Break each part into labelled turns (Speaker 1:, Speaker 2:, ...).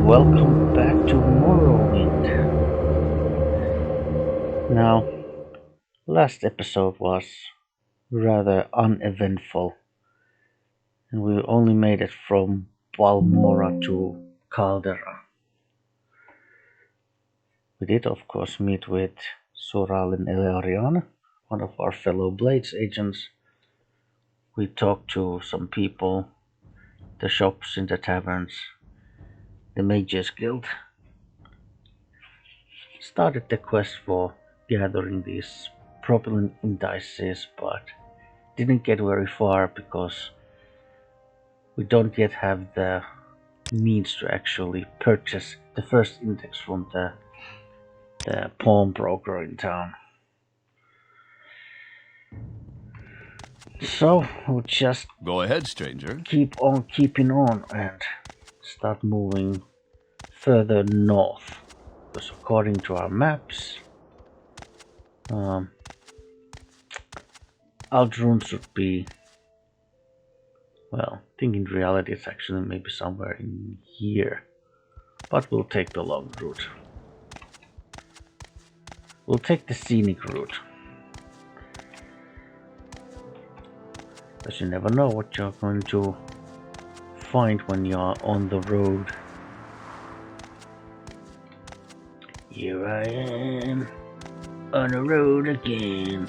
Speaker 1: welcome back to Morrowind. Now, last episode was rather uneventful, and we only made it from Balmora to Caldera. We did, of course, meet with Soral and Elarion, one of our fellow Blades agents. We talked to some people, the shops in the taverns, the Mages Guild. Started the quest for gathering these propellant indices, but didn't get very far because we don't yet have the means to actually purchase the first index from the pawnbroker in town. So we'll just
Speaker 2: Go ahead, stranger.
Speaker 1: keep on keeping on and start moving further north. Because according to our maps, Aldrun should be, well, I think in reality it's actually maybe somewhere in here. But we'll take the long route. We'll take the scenic route. Because you never know what you're going to find when you're on the road. Here I am, on the road again.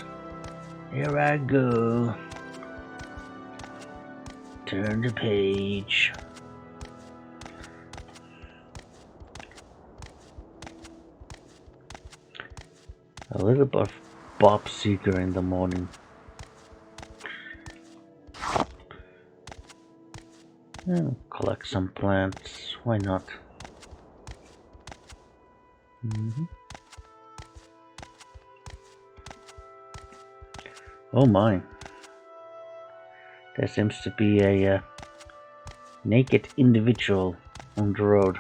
Speaker 1: Here I go. Turn the page. A little bit of Bob Seeger in the morning. Collect some plants, why not? Oh my. There seems to be a naked individual on the road.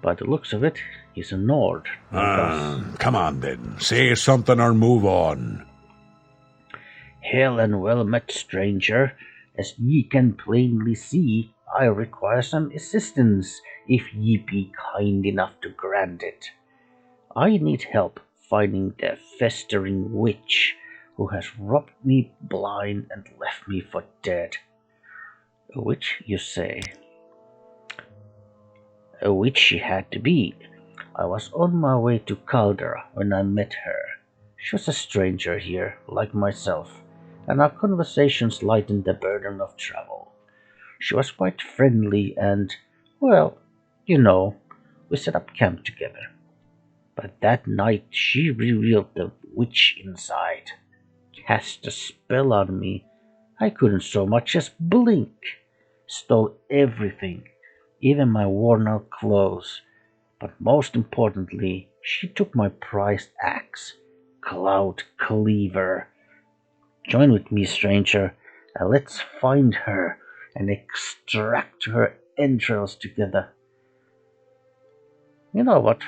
Speaker 1: By the looks of it, he's a Nord.
Speaker 3: Come on then, say something or move on.
Speaker 1: Hail and well met, stranger. As ye can plainly see, I require some assistance, if ye be kind enough to grant it. I need help finding the festering witch who has robbed me blind and left me for dead. A witch, you say? A witch she had to be. I was on my way to Caldera when I met her. She was a stranger here, like myself, and our conversations lightened the burden of travel. She was quite friendly and, well, you know, we set up camp together. But that night she revealed the witch inside, cast a spell on me. I couldn't so much as blink. Stole everything, even my worn out clothes. But most importantly, she took my prized axe, Cloud Cleaver. Join with me, stranger, and let's find her and extract her entrails together. You know what?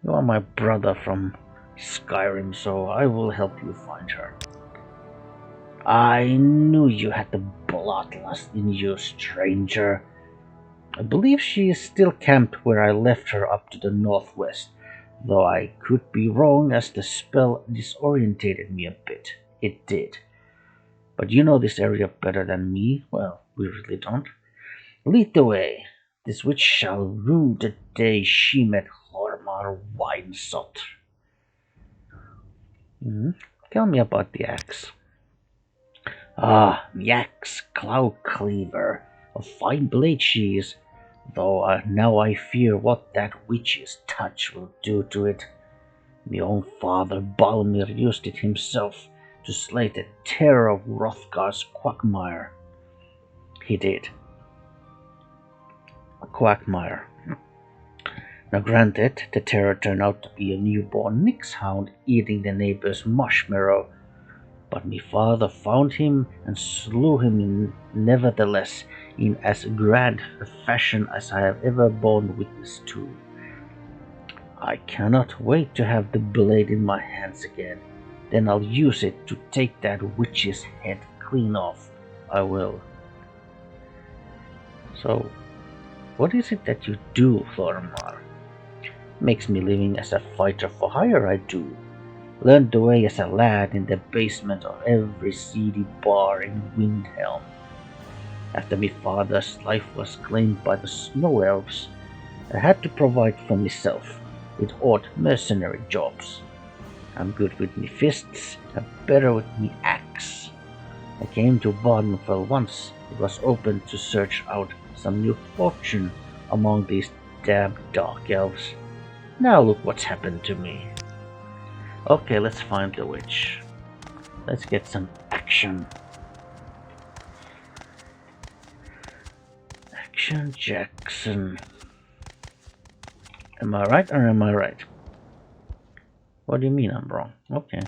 Speaker 1: You are my brother from Skyrim, so I will help you find her. I knew you had the bloodlust in you, stranger. I believe she is still camped where I left her up to the northwest, though I could be wrong as the spell disorientated me a bit. It did. But you know this area better than me. Well, we really don't. Lead the way. This witch shall rue the day she met Hormar Winesot. Tell me about the axe. The axe, Cloud Cleaver. A fine blade she is, though now I fear what that witch's touch will do to it. My own father Balmir used it himself to slay the terror of Hrothgar's quagmire. He did. A quagmire. Now granted, the terror turned out to be a newborn nixhound eating the neighbor's marshmallow, but my father found him and slew him nevertheless in as grand a fashion as I have ever borne witness to. I cannot wait to have the blade in my hands again. Then I'll use it to take that witch's head clean off. I will. So, What is it that you do, Flormar? Makes me living as a fighter for hire, I do. Learned the way as a lad in the basement of every seedy bar in Windhelm. After my father's life was claimed by the snow elves, I had to provide for myself with odd mercenary jobs. I'm good with me fists and better with me axe. I came to Vardenfell once. It was open to search out some new fortune among these damn dark elves. Now look what's happened to me. Okay, let's find the witch. Let's get some action. Action Jackson. Am I right or am I right? What do you mean I'm wrong? Okay.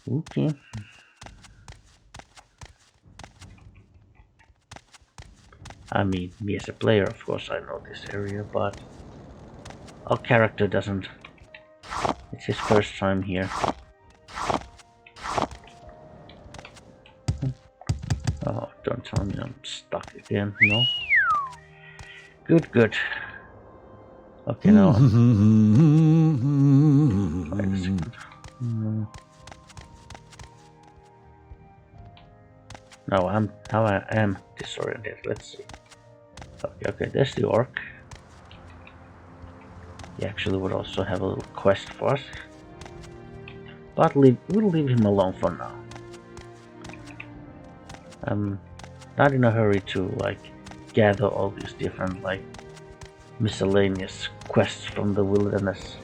Speaker 1: Okay. I mean, me as a player, of course, I know this area, but our character doesn't. It's his first time here. Oh, don't tell me I'm stuck again, no? Good, good. Okay, now. Wait a second. Now I am disoriented. Let's see. Okay, there's the orc. He actually would also have a little quest for us. But we'll leave him alone for now. I'm not in a hurry to gather all these different miscellaneous quests from the wilderness.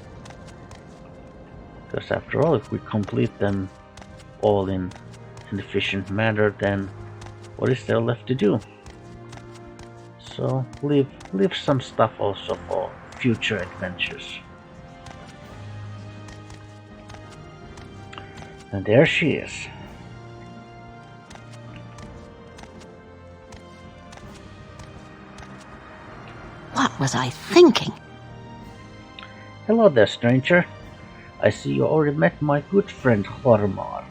Speaker 1: Because after all, if we complete them all in an efficient manner, then what is there left to do? So leave some stuff also for future adventures. And there she is.
Speaker 2: What was I thinking?
Speaker 1: Hello there, stranger. I see you already met my good friend Hormar.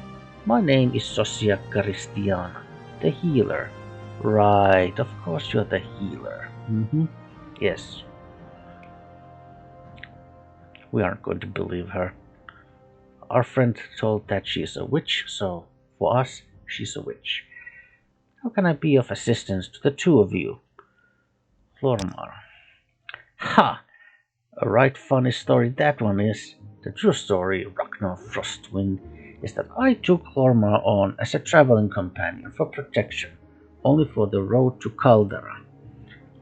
Speaker 1: My name is Sosia Caristiana, the healer. Right, of course you're the healer. Yes. We aren't going to believe her. Our friend told that she is a witch, so for us, she's a witch. How can I be of assistance to the two of you? Flormar. Ha! A right funny story that one is. The true story, Ragnar Frostwind, is that I took Flormar on as a traveling companion for protection, only for the road to Caldera.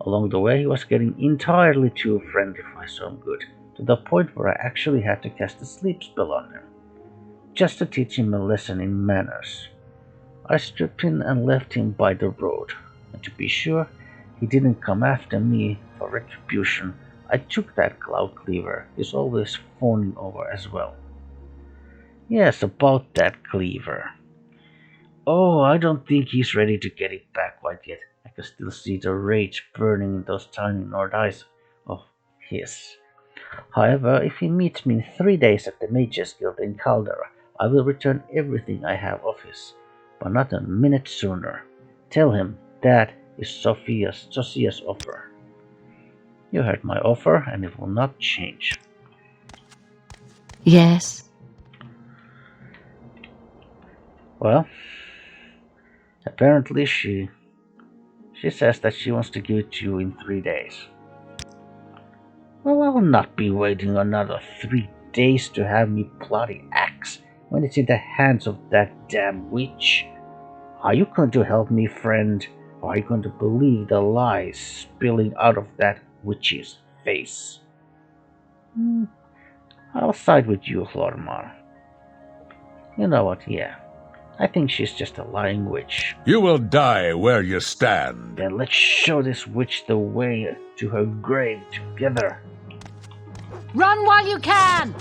Speaker 1: Along the way he was getting entirely too friendly for his own good, to the point where I actually had to cast a sleep spell on him, just to teach him a lesson in manners. I stripped him and left him by the road, and to be sure he didn't come after me for retribution, I took that cloud cleaver he's always fawning over as well. Yes, about that cleaver. Oh, I don't think he's ready to get it back quite yet. I can still see the rage burning in those tiny Nord eyes of his. However, if he meets me in 3 days at the Mages Guild in Caldera, I will return everything I have of his, but not a minute sooner. Tell him that is Sosia's offer. You heard my offer, and it will not change.
Speaker 2: Yes.
Speaker 1: Well, apparently she says that she wants to give it to you in 3 days. Well, I will not be waiting another 3 days to have me bloody axe when it's in the hands of that damn witch. Are you going to help me, friend, or are you going to believe the lies spilling out of that witch's face? I'll side with you, Flormar. You know what, yeah. I think she's just a lying witch.
Speaker 3: You will die where you stand.
Speaker 1: Then let's show this witch the way to her grave together.
Speaker 2: Run while you can!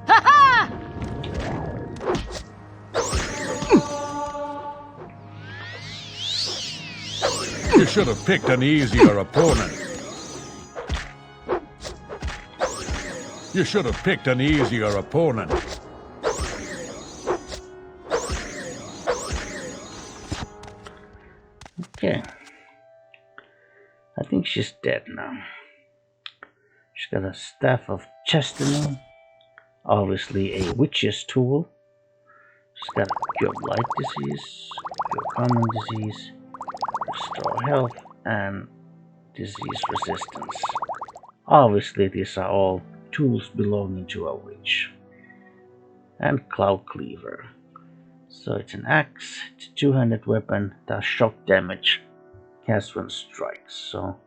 Speaker 2: Ha-ha!
Speaker 3: You should have picked an easier opponent. You should have picked an easier opponent.
Speaker 1: Okay. I think she's dead now. She's got a Staff of Chastity, obviously a witch's tool. She's got Cure Blight Disease, Cure Common Disease, Restore Health, and Disease Resistance. Obviously, these are all tools belonging to a witch. And Cloud Cleaver. So it's an axe, it's a two-handed weapon, does shock damage, cast when strikes. So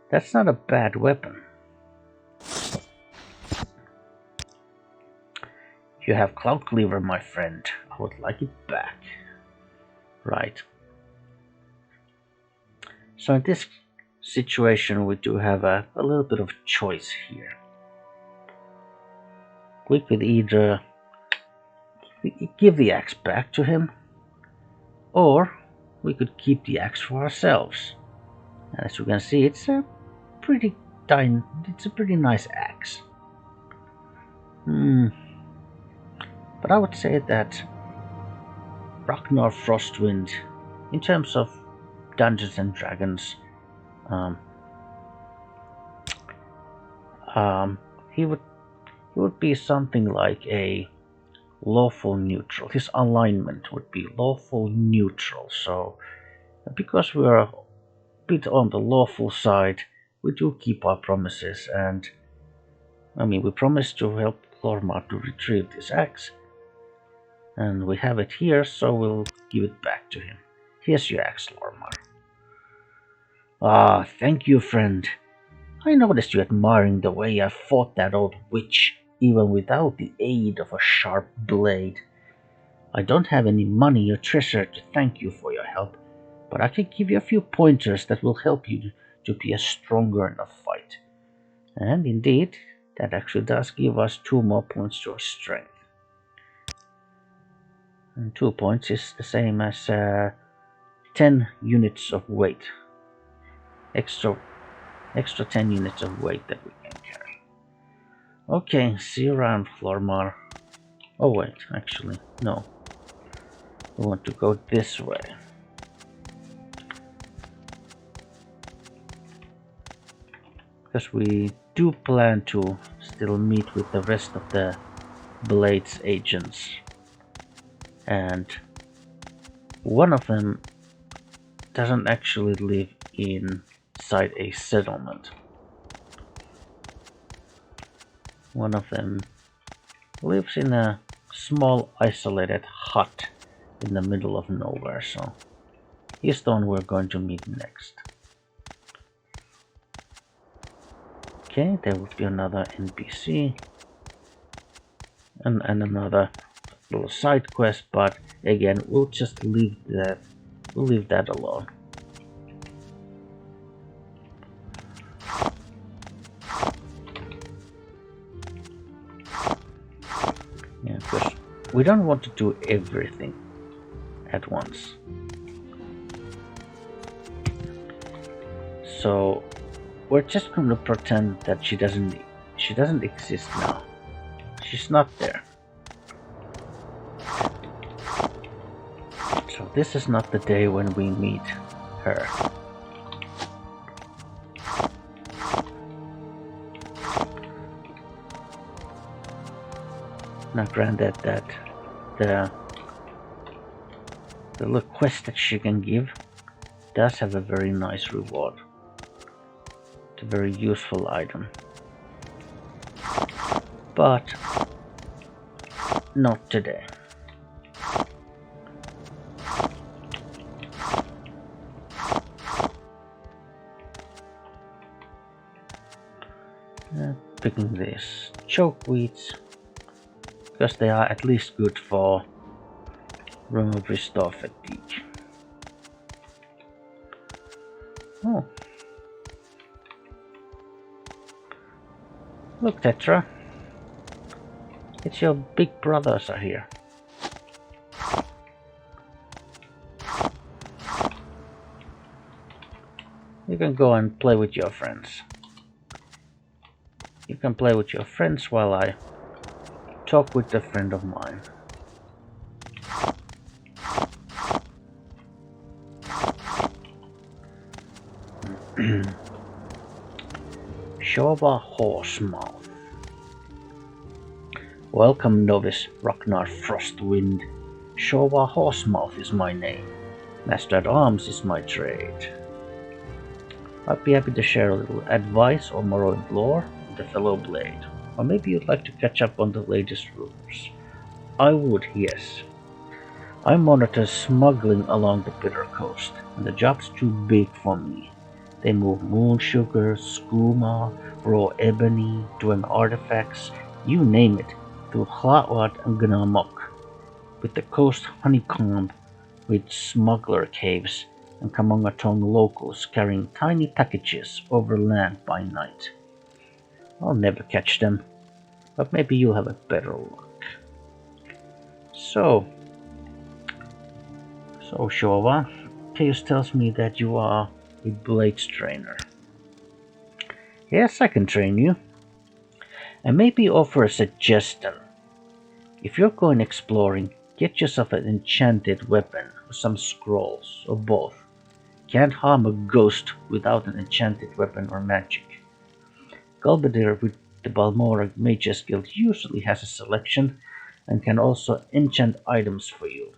Speaker 1: that's not a bad weapon. You have Cloud Cleaver, my friend. I would like it back. Right. So in this situation, we do have a little bit of choice here. We could either give the axe back to him, or we could keep the axe for ourselves. And as you can see, it's a pretty nice axe. But I would say that Ragnar Frostwind, in terms of Dungeons and Dragons, he would be something like a lawful neutral. His alignment would be lawful neutral. So, because we are a bit on the lawful side, we do keep our promises, and we promised to help Lormar to retrieve this axe, and we have it here, so we'll give it back to him. Here's your axe, Lormar. Ah, thank you, friend. I noticed you admiring the way I fought that old witch, even without the aid of a sharp blade. I don't have any money or treasure to thank you for your help, but I can give you a few pointers that will help you to be stronger in a fight. And indeed, that actually does give us 2 more points to our strength. And 2 points is the same as 10 units of weight. Extra 10 units of weight that we can carry. Okay, see you around, Lormar. Oh wait, actually, no. We want to go this way. Because we do plan to still meet with the rest of the Blades agents. And one of them doesn't actually live inside a settlement. One of them lives in a small isolated hut in the middle of nowhere, so he's the one we're going to meet next. Okay, there would be another NPC and another little side quest, but again, we'll just leave that alone. Yeah, because we don't want to do everything at once. So we're just going to pretend that she doesn't exist now. She's not there. So this is not the day when we meet her. Now granted that the little quest that she can give does have a very nice reward. It's a very useful item. But not today. Picking these chokeweeds, because they are at least good for remove restore fatigue. Oh. Look, Tetra. It's your big brothers are here. You can go and play with your friends. You can play with your friends while I talk with a friend of mine. Shova Horsemouth. Welcome, novice Ragnar Frostwind. Shova Horsemouth is my name. Master at Arms is my trade. I'd be happy to share a little advice on Morrowind lore with a fellow blade. Or maybe you'd like to catch up on the latest rumors. I would, yes. I monitor smuggling along the Bitter Coast, and the job's too big for me. They move moon sugar, skooma, raw ebony, Dwemer artifacts, you name it, through Hlaot and Gnamok, with the coast honeycombed with smuggler caves and Kamongaton locals carrying tiny packages over land by night. I'll never catch them, but maybe you'll have a better luck. So Shova, Chaos tells me that you are a blades trainer. Yes, I can train you. And maybe offer a suggestion. If you're going exploring, get yourself an enchanted weapon or some scrolls, or both. Can't harm a ghost without an enchanted weapon or magic. Galbadir with the Balmora Mages Guild usually has a selection and can also enchant items for you.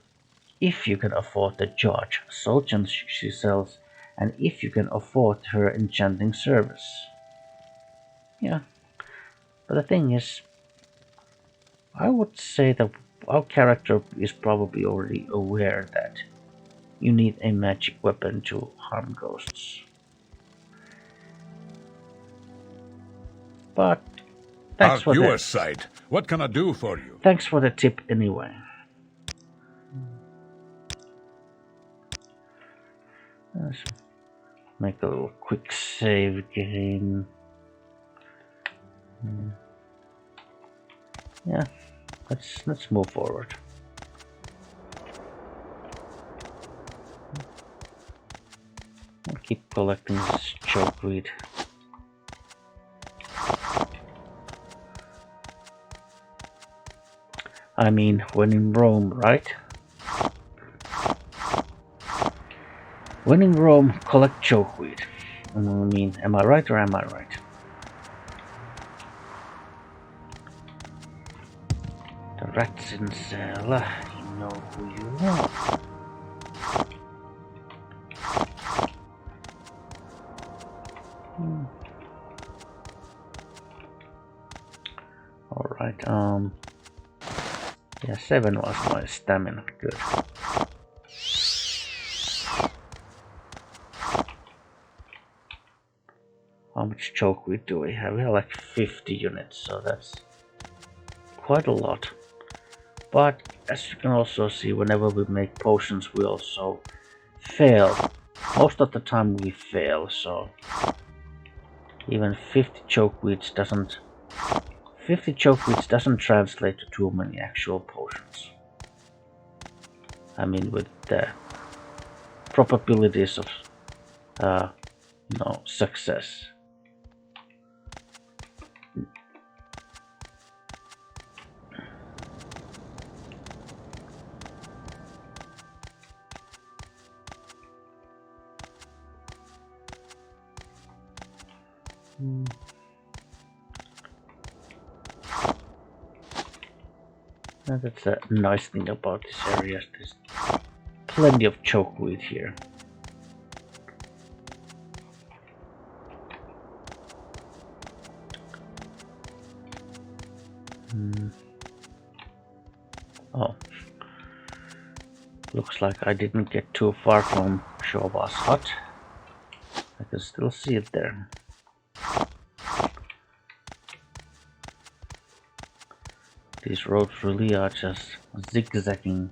Speaker 1: If you can afford the charge Solchans she sells, and if you can afford her enchanting service. Yeah, but the thing is, I would say that our character is probably already aware that you need a magic weapon to harm ghosts. But thanks for
Speaker 3: you
Speaker 1: the
Speaker 3: a sight. What can I do for you?
Speaker 1: Thanks for the tip anyway. Let's make a little quick save again. Yeah, let's move forward. I'll keep collecting this chokeweed. I mean, when in Rome, right? When in Rome, collect chokeweed. I mean, am I right or am I right? The rats in cellar, you know who you are. Alright, yeah, 7 was my stamina, good. How much chokeweed do we have? We have like 50 units, so that's quite a lot. But as you can also see, whenever we make potions, we also fail. Most of the time we fail, so even 50 chokeweeds doesn't translate to too many actual potions. I mean, with the probabilities of success. That's a nice thing about this area. There's plenty of chokeweed here. Oh, looks like I didn't get too far from Shova's hut. I can still see it there. These roads really are just zigzagging.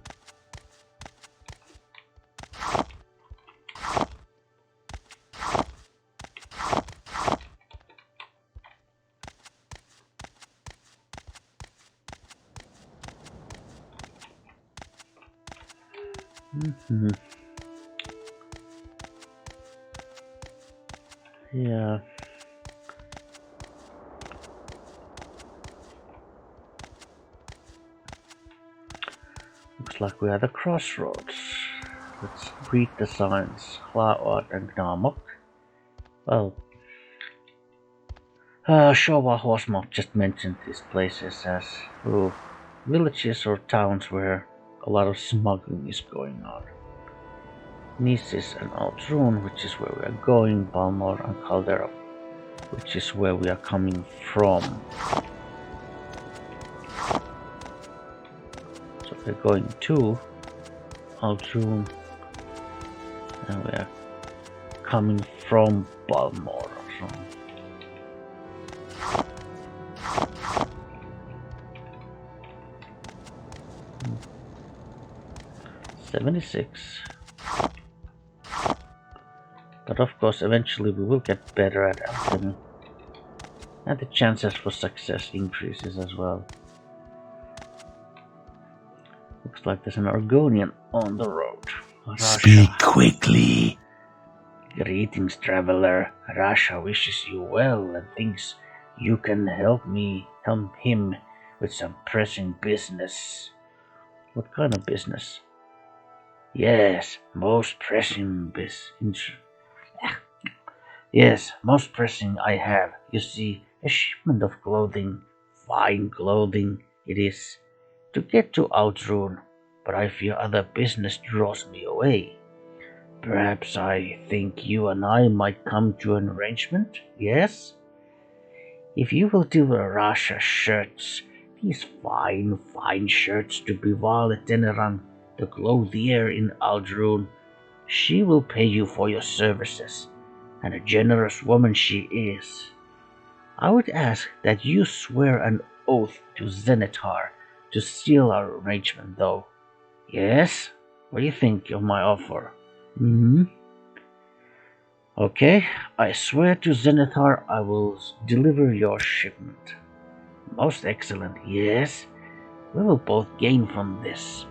Speaker 1: Yeah. Looks like we're at a crossroads. Let's read the signs. Hlaot and Gnamok. Well, Showa Horsemark just mentioned these places as villages or towns where a lot of smuggling is going on. Nisis and Altrun, which is where we are going, Balmor and Caldera, which is where we are coming from. So we're going to Altrun and we are coming from Balmor. So 76. But of course, eventually we will get better at alchemy, and the chances for success increases as well. Looks like there's an Argonian on the road. Rasha.
Speaker 3: Speak quickly.
Speaker 1: Greetings, traveler. Rasha wishes you well and thinks you can help him with some pressing business. What kind of business? Yes, most pressing business. Yes, most pressing I have. You see, a shipment of clothing, fine clothing it is, to get to Outrun, but I fear other business draws me away. Perhaps I think you and I might come to an arrangement, yes? If you will deliver Rasha shirts, these fine shirts to Bival Teneran, the clothier in Aldrun, she will pay you for your services, and a generous woman she is. I would ask that you swear an oath to Zenithar to seal our arrangement, though. Yes? What do you think of my offer? Okay, I swear to Zenithar I will deliver your shipment. Most excellent, yes? We will both gain from this.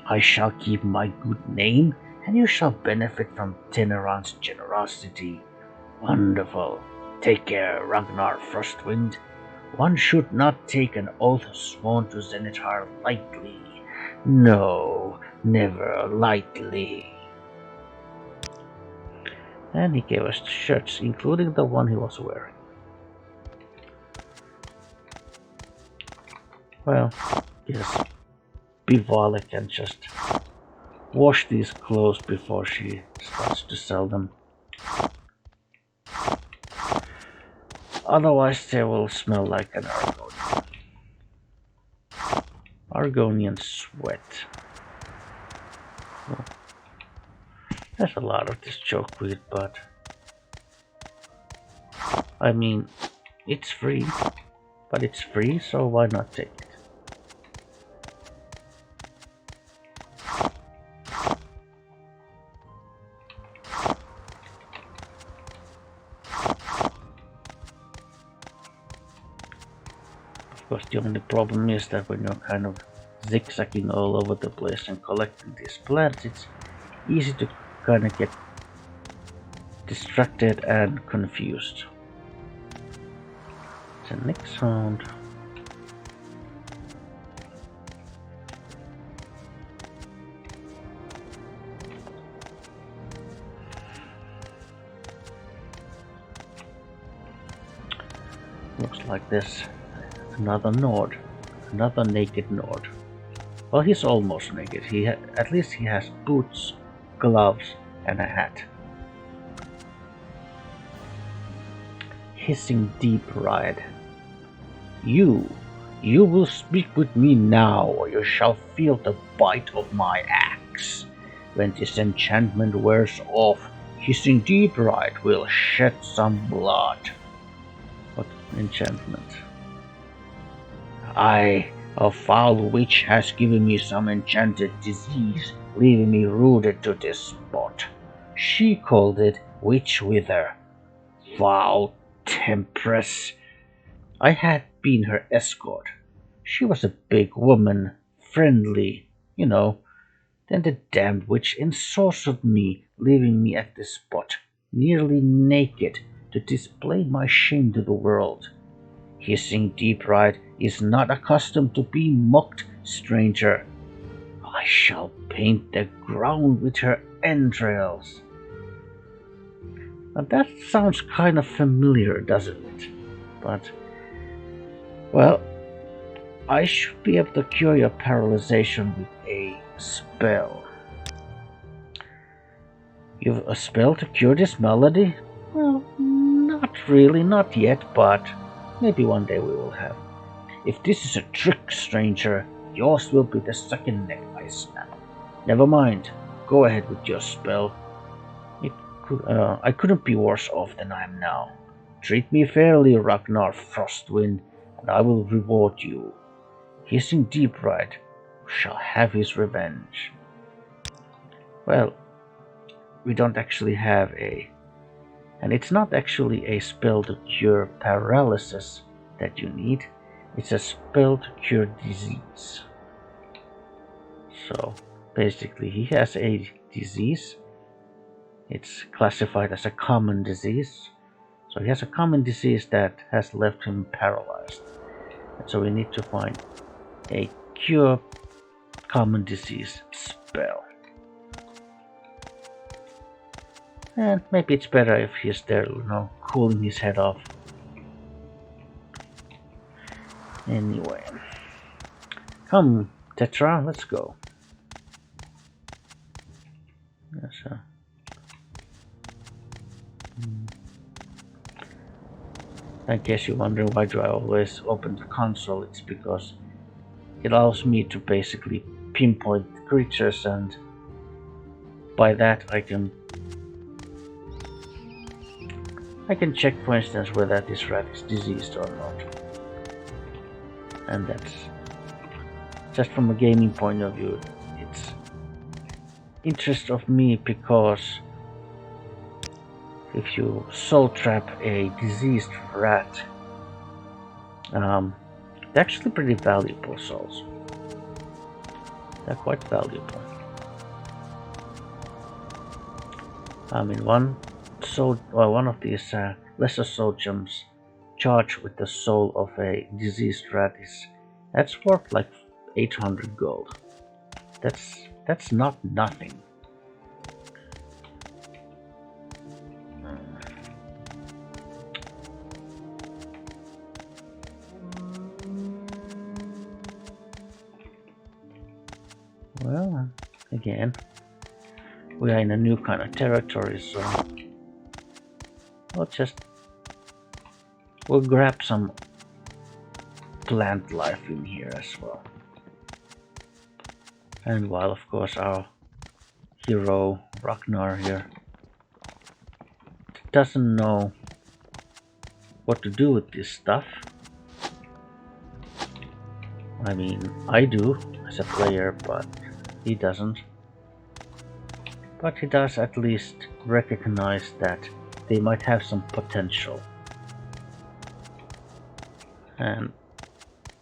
Speaker 1: I shall keep my good name, and you shall benefit from Teneran's generosity. Wonderful. Take care, Ragnar Frostwind. One should not take an oath sworn to Zenithar lightly. No, never lightly. And he gave us the shirts, including the one he was wearing. Well, yes, Bivala can just wash these clothes before she starts to sell them. Otherwise they will smell like an Argonian. Argonian sweat. Well, there's a lot of this chokeweed, but I mean, it's free. But it's free, so why not take it? Of course, the only problem is that when you're kind of zigzagging all over the place and collecting these plants, it's easy to kind of get distracted and confused. The next sound. Looks like this. Another Nord. Another naked Nord. Well, he's almost naked. At least he has boots, gloves, and a hat. Hissing deep ride. You will speak with me now, or you shall feel the bite of my axe. When this enchantment wears off, Hissing Deep Ride will shed some blood. What enchantment? A foul witch has given me some enchanted disease, leaving me rooted to this spot. She called it Witch Wither. Foul temptress. I had been her escort. She was a big woman, friendly, you know. Then the damned witch ensorcelled me, leaving me at this spot, nearly naked, to display my shame to the world. Hissing Deep Ride is not accustomed to being mocked, stranger. I shall paint the ground with her entrails. Now that sounds kind of familiar, doesn't it? But, well, I should be able to cure your paralyzation with a spell. You've a spell to cure this malady? Well, not really, not yet, but maybe one day we will have. If this is a trick, stranger, yours will be the second neck I snap. Never mind, go ahead with your spell. I couldn't be worse off than I am now. Treat me fairly, Ragnar Frostwind, and I will reward you. Hissing Deepride shall have his revenge. Well, we don't actually have a... And it's not actually a spell to cure paralysis that you need. It's a spell to cure disease. So, basically he has a disease. It's classified as a common disease. So he has a common disease that has left him paralyzed. And so we need to find a cure common disease spell. And maybe it's better if he's there, cooling his head off. Anyway. Come, Tetra, let's go. Yes, I guess you're wondering why do I always open the console. It's because it allows me to basically pinpoint creatures, and by that I can check, for instance, whether this rat is diseased or not. And that's just from a gaming point of view. It's interest of me because if you soul trap a diseased rat, they're actually pretty valuable souls. They're quite valuable. One of these lesser soul gems charged with the soul of a diseased rat that's worth like 800 gold. That's not nothing. Well, again, we are in a new kind of territory, so we'll grab some plant life in here as well. And while, of course, our hero Ragnar here doesn't know what to do with this stuff. I do as a player, but he doesn't. But he does at least recognize that they might have some potential. And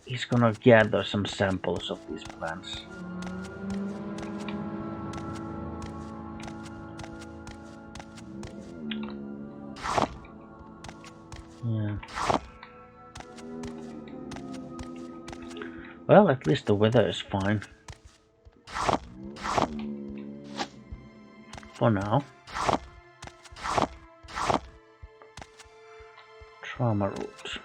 Speaker 1: he's gonna gather some samples of these plants. Yeah. Well, at least the weather is fine. For now. Trauma root.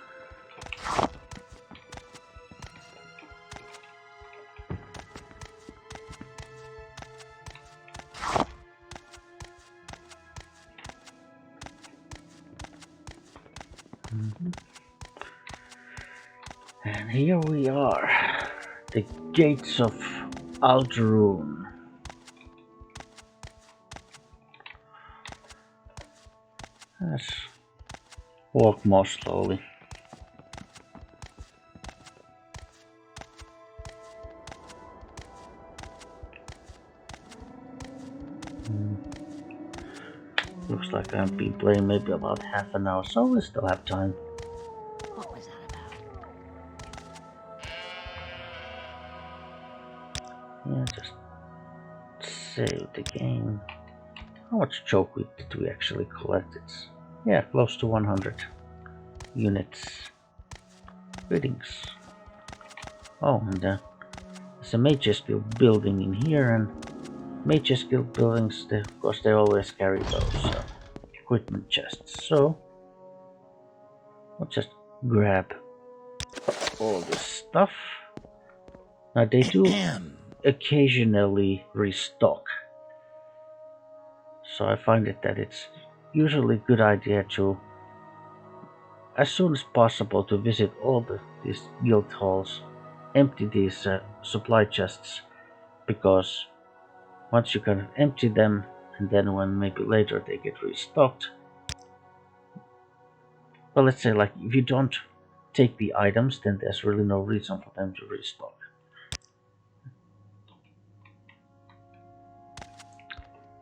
Speaker 1: And here we are, the gates of Alderun. Let's walk more slowly. Looks like I've been playing maybe about half an hour, so we still have time.
Speaker 2: What was that about?
Speaker 1: Yeah, just save the game. How much chokeweed did we actually collect? It's, yeah, close to 100 units. Readings. Oh, and there's a Mage's Guild building in here, and Mage's Guild buildings, of course, they always carry those. So equipment chests, so I'll just grab all this stuff. Now they do occasionally restock, so I find it that it's usually a good idea to, as soon as possible, to visit all these guild halls, empty these supply chests, because once you can empty them, and then when maybe later they get restocked, well, let's say like if you don't take the items, then there's really no reason for them to restock.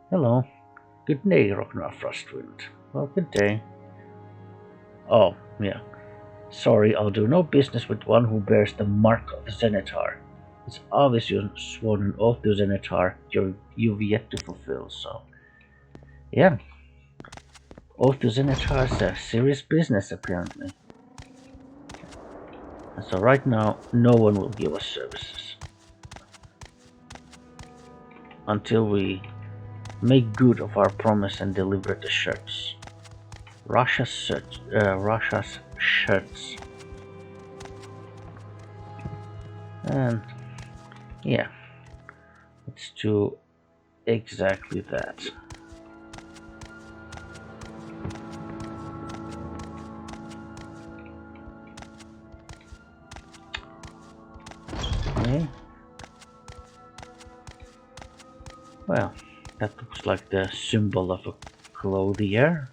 Speaker 1: Hello. Good day, Ragnar Frostwind. Well, good day. Oh, yeah. Sorry, I'll do no business with one who bears the mark of the Zenithar. It's obvious you've sworn an oath to Zenithar you've yet to fulfill, so... Yeah. Oath to Zenithar is a serious business, apparently. And so right now, no one will give us services. Until we make good of our promise and deliver the shirts. Russia's shirts. And yeah, let's do exactly that. Okay. Well, that looks like the symbol of a clothier.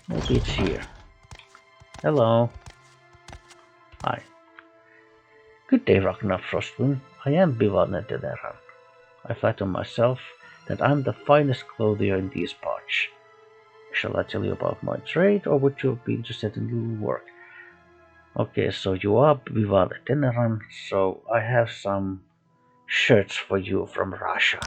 Speaker 1: Maybe it's here. Hello. Hi. Good day, Ragnar Frostwind. I am Bivalne Dwemer. I flatter myself that I'm the finest clothier in these parts. Shall I tell you about my trade, or would you be interested in a little work? Okay, so you are Bivalne Dwemer, so I have some shirts for you from Russia.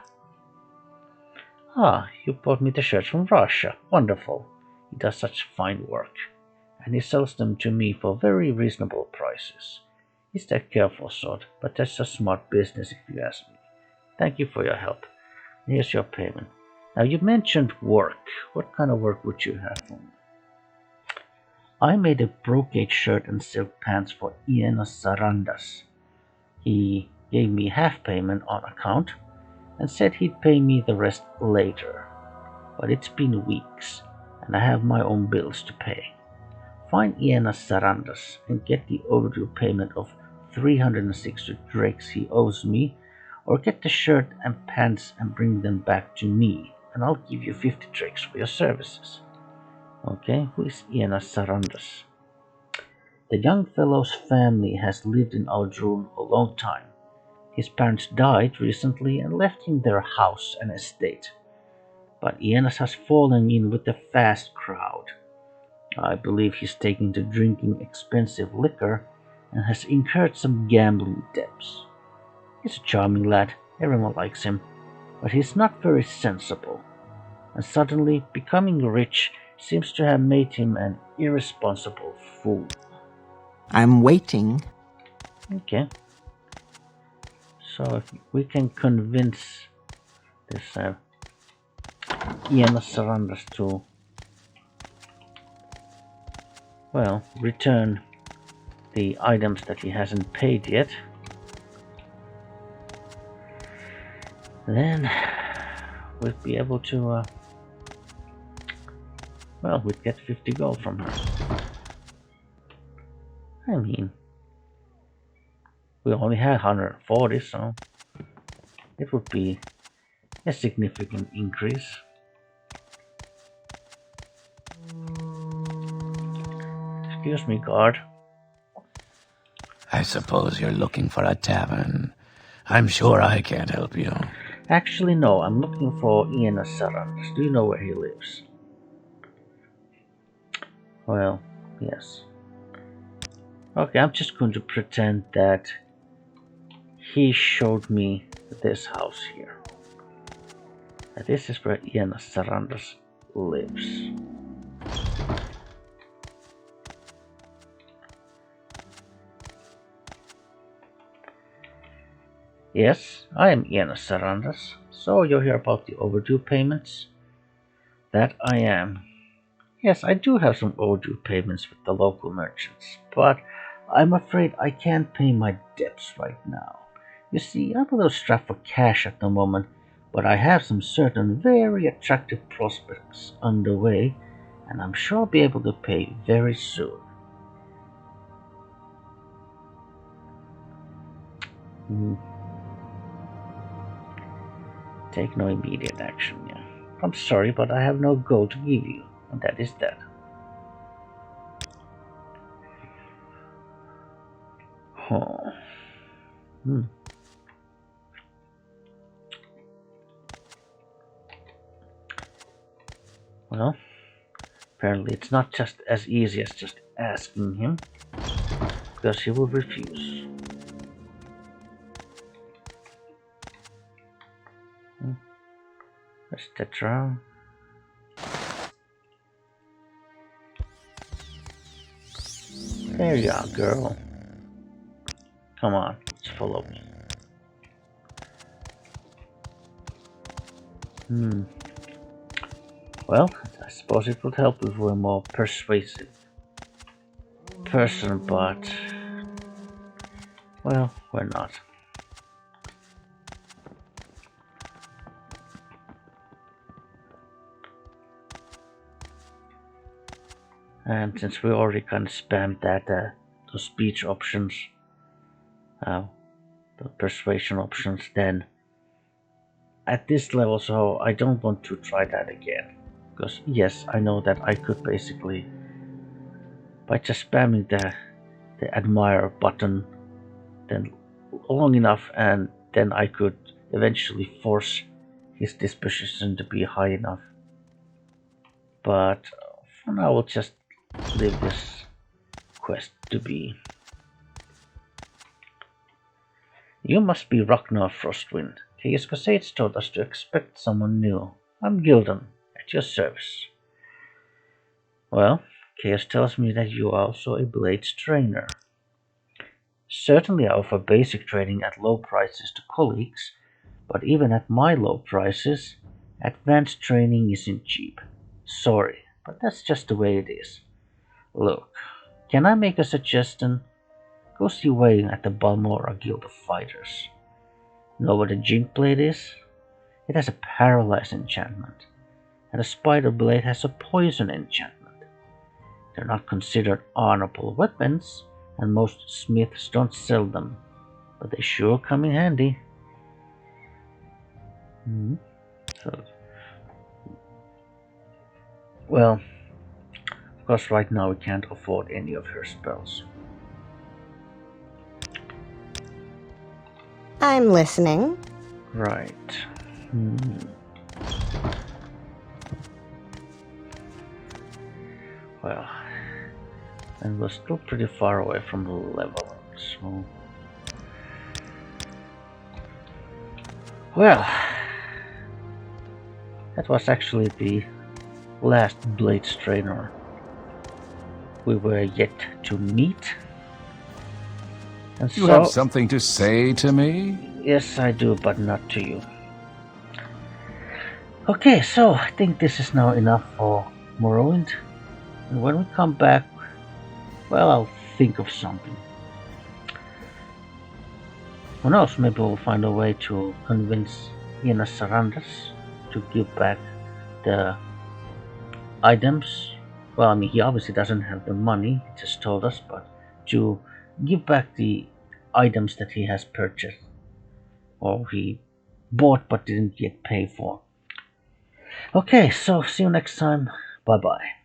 Speaker 1: Ah, you bought me the shirts from Russia. Wonderful. He does such fine work, and he sells them to me for very reasonable prices. He's the careful sort, but that's a smart business if you ask me. Thank you for your help. Here's your payment. Now, you mentioned work. What kind of work would you have for me? I made a brocade shirt and silk pants for Iena Sarandas. He gave me half payment on account and said he'd pay me the rest later. But it's been weeks, and I have my own bills to pay. Find Iena Sarandas and get the overdue payment of 360 drakes he owes me, or get the shirt and pants and bring them back to me, and I'll give you 50 drakes for your services. Okay, who is Iena Sarandas? The young fellow's family has lived in Aldrun a long time. His parents died recently and left him their house and estate. But Ienas has fallen in with the fast crowd. I believe he's taken to drinking expensive liquor and has incurred some gambling debts. He's a charming lad, everyone likes him, but he's not very sensible, and suddenly becoming rich seems to have made him an irresponsible fool.
Speaker 4: I'm waiting.
Speaker 1: Okay. So if we can convince this Iena Sarandas to, well, return the items that he hasn't paid yet, then we'd be able to, well, we'd get 50 gold from her. I mean, we only had 140, so it would be a significant increase. Excuse me, guard.
Speaker 5: I suppose you're looking for a tavern. I'm sure I can't help you.
Speaker 1: Actually, no, I'm looking for Iena Sarandas. Do you know where he lives? Well, yes. Okay, I'm just going to pretend that he showed me this house here. And this is where Iena Sarandas lives. Yes, I am Iena Sarandas. So you hear about the overdue payments? That I am. Yes, I do have some overdue payments with the local merchants, but I'm afraid I can't pay my debts right now. You see, I'm a little strapped for cash at the moment, but I have some certain very attractive prospects underway, and I'm sure I'll be able to pay very soon. Hmm. Take no immediate action, yeah. I'm sorry, but I have no gold to give you, and that is that. Oh. Hmm. Well, apparently it's not just as easy as just asking him, because he will refuse. There's Tetra. There you are, girl. Come on, let's follow me. Well, I suppose it would help if we were a more persuasive person, but... well, we're not. And since we already kind of spammed that, those speech options, the persuasion options, then at this level, so I don't want to try that again. Because yes, I know that I could basically, by just spamming the admire button then long enough, and then I could eventually force his disposition to be high enough. But for now, we'll just leave this quest to be. You must be Ragnar Frostwind. Chaos Crusades told us to expect someone new. I'm Gildan, at your service. Well, Chaos tells me that you are also a Blades trainer. Certainly I offer basic training at low prices to colleagues, but even at my low prices, advanced training isn't cheap. Sorry, but that's just the way it is. Look, can I make a suggestion? Go see Wayne at the Balmora Guild of Fighters. Know what a Jink Blade is? It has a paralyze enchantment, and a Spider Blade has a poison enchantment. They're not considered honorable weapons, and most smiths don't sell them, but they sure come in handy. So, well, of course right now we can't afford any of her spells.
Speaker 2: I'm listening.
Speaker 1: Right. Well, and we're still pretty far away from the level, so... well, that was actually the last Blades trainer we were yet to meet. And
Speaker 6: You have something to say to me?
Speaker 1: Yes, I do, but not to you. Okay, so I think this is now enough for Morrowind. And when we come back, well, I'll think of something. Who knows, maybe we'll find a way to convince Ina Sarandas to give back the items. Well, I mean, he obviously doesn't have the money, he just told us, but to give back the items that he has purchased, or he bought but didn't yet pay for. Okay, so see you next time. Bye bye.